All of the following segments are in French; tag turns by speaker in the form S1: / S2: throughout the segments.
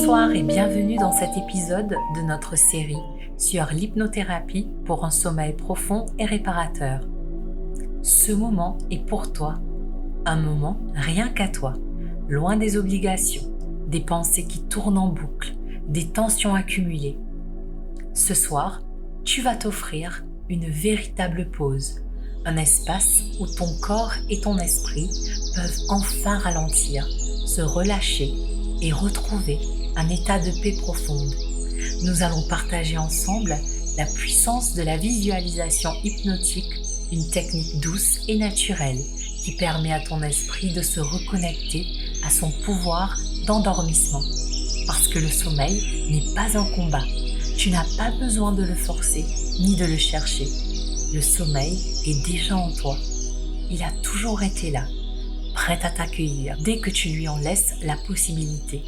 S1: Bonsoir et bienvenue dans cet épisode de notre série sur l'hypnothérapie pour un sommeil profond et réparateur. Ce moment est pour toi, un moment rien qu'à toi, loin des obligations, des pensées qui tournent en boucle, des tensions accumulées. Ce soir, tu vas t'offrir une véritable pause, un espace où ton corps et ton esprit peuvent enfin ralentir, se relâcher et retrouver un état de paix profonde. Nous allons partager ensemble la puissance de la visualisation hypnotique, une technique douce et naturelle qui permet à ton esprit de se reconnecter à son pouvoir d'endormissement. Parce que le sommeil n'est pas un combat. Tu n'as pas besoin de le forcer ni de le chercher. Le sommeil est déjà en toi. Il a toujours été là, prêt à t'accueillir dès que tu lui en laisses la possibilité.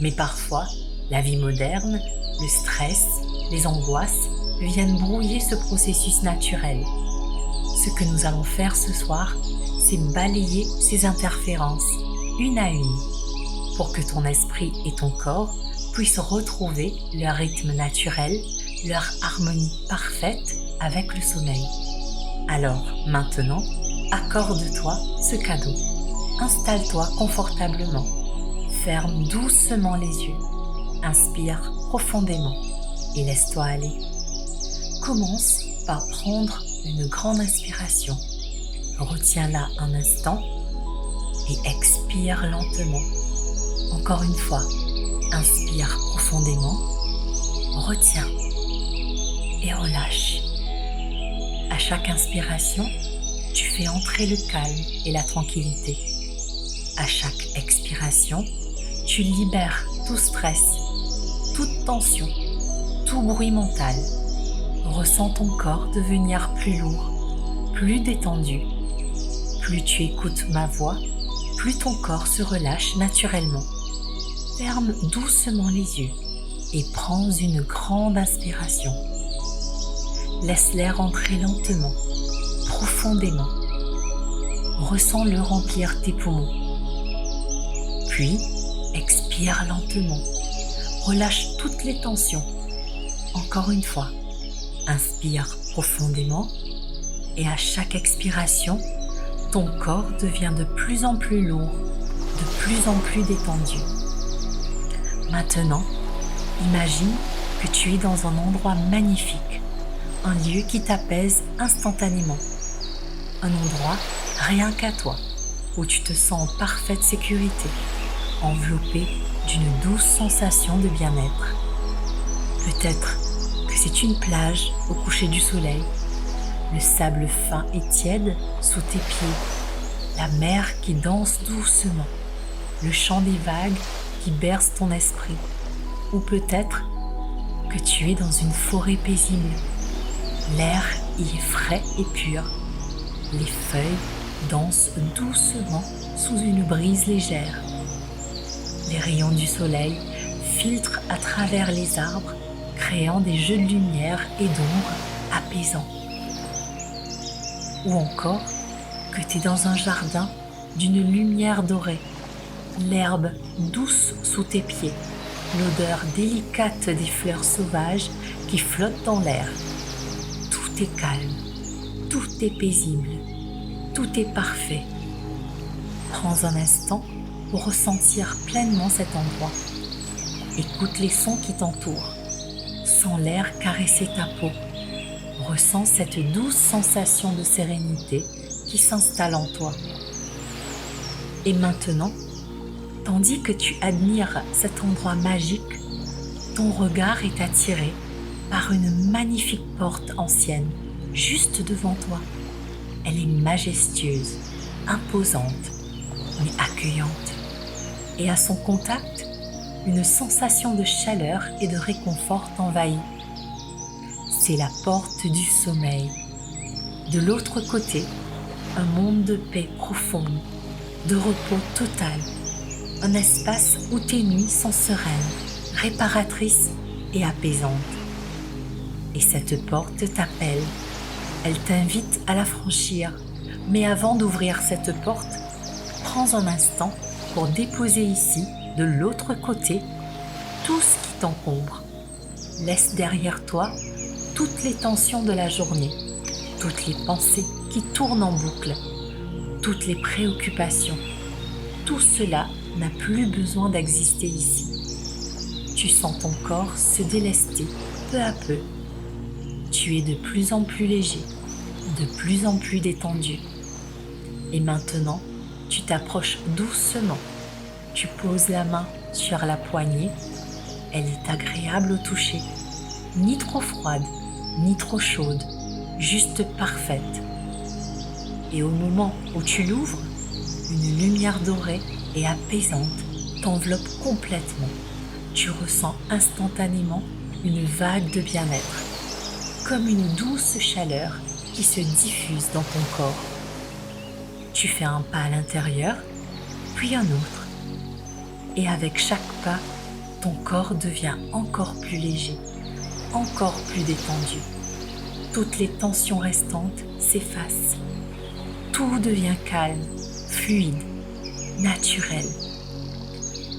S1: Mais parfois, la vie moderne, le stress, les angoisses viennent brouiller ce processus naturel. Ce que nous allons faire ce soir, c'est balayer ces interférences, une à une, pour que ton esprit et ton corps puissent retrouver leur rythme naturel, leur harmonie parfaite avec le sommeil. Alors, maintenant, accorde-toi ce cadeau. Installe-toi confortablement. Ferme doucement les yeux. Inspire profondément et laisse-toi aller. Commence par prendre une grande inspiration. Retiens-la un instant et expire lentement. Encore une fois, inspire profondément, retiens et relâche. À chaque inspiration, tu fais entrer le calme et la tranquillité. À chaque expiration, tu libères tout stress, toute tension, tout bruit mental. Ressens ton corps devenir plus lourd, plus détendu. Plus tu écoutes ma voix, plus ton corps se relâche naturellement. Ferme doucement les yeux et prends une grande inspiration. Laisse l'air entrer lentement, profondément. Ressens-le remplir tes poumons. Puis, expire lentement. Relâche toutes les tensions. Encore une fois, inspire profondément et à chaque expiration, ton corps devient de plus en plus lourd, de plus en plus détendu. Maintenant, imagine que tu es dans un endroit magnifique, un lieu qui t'apaise instantanément, un endroit rien qu'à toi, où tu te sens en parfaite sécurité, enveloppé d'une douce sensation de bien-être. Peut-être que c'est une plage au coucher du soleil, le sable fin et tiède sous tes pieds, la mer qui danse doucement, le chant des vagues qui berce ton esprit, ou peut-être que tu es dans une forêt paisible. L'air y est frais et pur, les feuilles dansent doucement sous une brise légère. Les rayons du soleil filtrent à travers les arbres, créant des jeux de lumière et d'ombre apaisants. Ou encore que tu es dans un jardin d'une lumière dorée, l'herbe douce sous tes pieds, l'odeur délicate des fleurs sauvages qui flottent dans l'air. Tout est calme, tout est paisible, tout est parfait. Prends un instant pour ressentir pleinement cet endroit. Écoute les sons qui t'entourent. Sens l'air caresser ta peau. Ressens cette douce sensation de sérénité qui s'installe en toi. Et maintenant, tandis que tu admires cet endroit magique, ton regard est attiré par une magnifique porte ancienne, juste devant toi. Elle est majestueuse, imposante, mais accueillante. Et à son contact, une sensation de chaleur et de réconfort t'envahit. C'est la porte du sommeil. De l'autre côté, un monde de paix profonde, de repos total, un espace où tes nuits sont sereines, réparatrices et apaisantes. Et cette porte t'appelle, elle t'invite à la franchir, mais avant d'ouvrir cette porte, prends un instant pour déposer ici, de l'autre côté, tout ce qui t'encombre. Laisse derrière toi toutes les tensions de la journée, toutes les pensées qui tournent en boucle, toutes les préoccupations. Tout cela n'a plus besoin d'exister ici. Tu sens ton corps se délester peu à peu. Tu es de plus en plus léger, de plus en plus détendu. Et maintenant, tu t'approches doucement. Tu poses la main sur la poignée. Elle est agréable au toucher, ni trop froide, ni trop chaude, juste parfaite. Et au moment où tu l'ouvres, une lumière dorée et apaisante t'enveloppe complètement. Tu ressens instantanément une vague de bien-être, comme une douce chaleur qui se diffuse dans ton corps. Tu fais un pas à l'intérieur, puis un autre. Et avec chaque pas, ton corps devient encore plus léger, encore plus détendu. Toutes les tensions restantes s'effacent. Tout devient calme, fluide, naturel.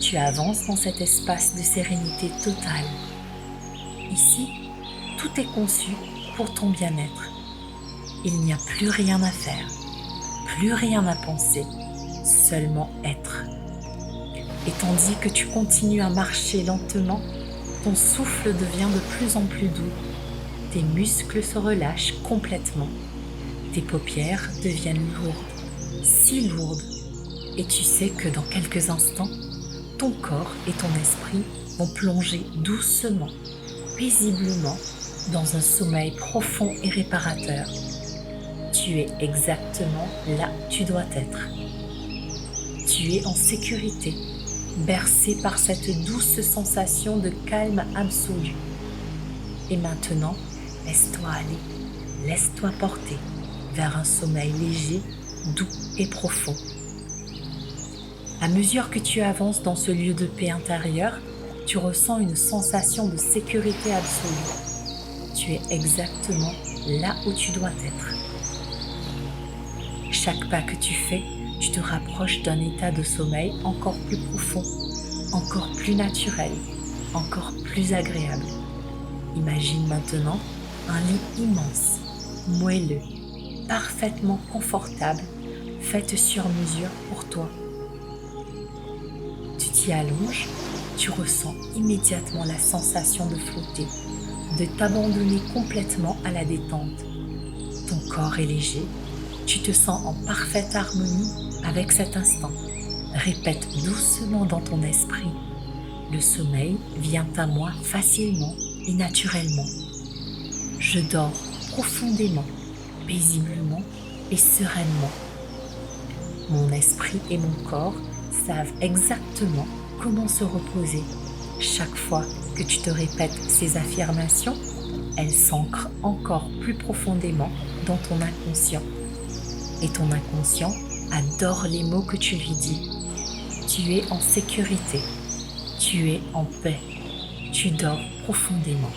S1: Tu avances dans cet espace de sérénité totale. Ici, tout est conçu pour ton bien-être. Il n'y a plus rien à faire, plus rien à penser, seulement être. Et tandis que tu continues à marcher lentement, ton souffle devient de plus en plus doux. Tes muscles se relâchent complètement. Tes paupières deviennent lourdes, si lourdes. Et tu sais que dans quelques instants, ton corps et ton esprit vont plonger doucement, paisiblement, dans un sommeil profond et réparateur. Tu es exactement là où tu dois être. Tu es en sécurité, bercé par cette douce sensation de calme absolu. Et maintenant, laisse-toi aller, laisse-toi porter vers un sommeil léger, doux et profond. À mesure que tu avances dans ce lieu de paix intérieure, tu ressens une sensation de sécurité absolue. Tu es exactement là où tu dois être. Chaque pas que tu fais, tu te rapproches d'un état de sommeil encore plus profond, encore plus naturel, encore plus agréable. Imagine maintenant un lit immense, moelleux, parfaitement confortable, fait sur mesure pour toi. Tu t'y allonges, tu ressens immédiatement la sensation de flotter, de t'abandonner complètement à la détente. Ton corps est léger, tu te sens en parfaite harmonie avec cet instant. Répète doucement dans ton esprit. Le sommeil vient à moi facilement et naturellement. Je dors profondément, paisiblement et sereinement. Mon esprit et mon corps savent exactement comment se reposer. Chaque fois que tu te répètes ces affirmations, elles s'ancrent encore plus profondément dans ton inconscient. Et ton inconscient adore les mots que tu lui dis. Tu es en sécurité, tu es en paix, tu dors profondément.